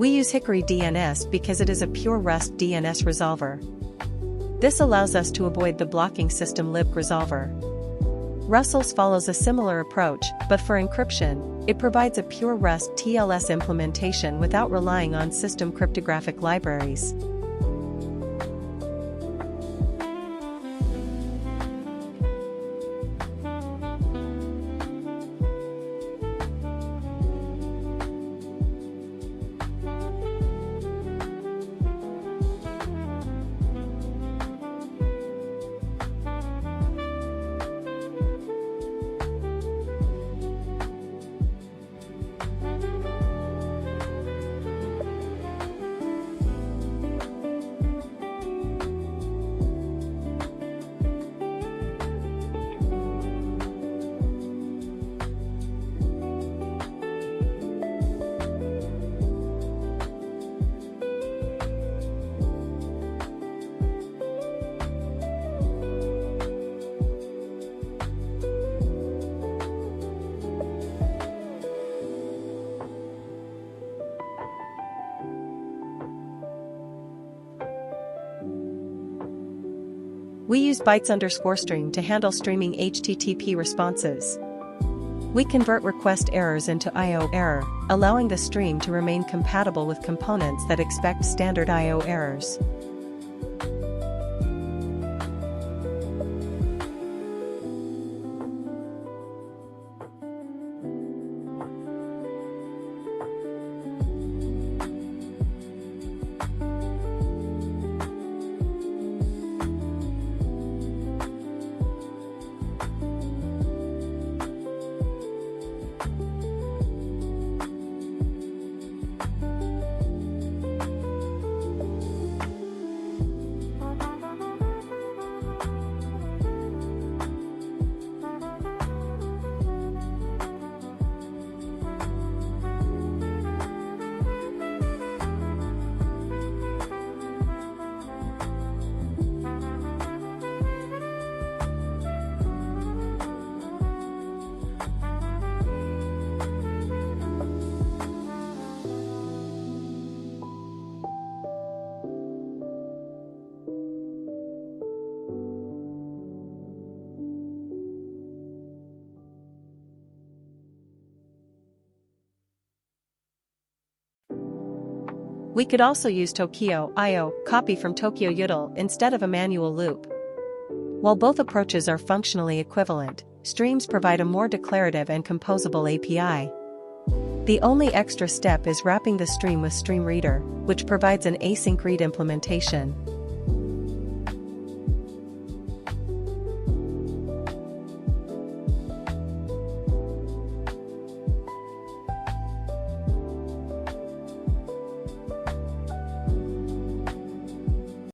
We use Hickory DNS because it is a pure REST DNS resolver. This allows us to avoid the blocking system libc resolver. Russell's follows a similar approach, but for encryption, it provides a pure REST TLS implementation without relying on system cryptographic libraries. We use bytes_stream to handle streaming HTTP responses. We convert request errors into I/O error, allowing the stream to remain compatible with components that expect standard I/O errors. We could also use Tokio I/O copy from Tokio util instead of a manual loop. While both approaches are functionally equivalent, streams provide a more declarative and composable API. The only extra step is wrapping the stream with Stream Reader, which provides an async read implementation.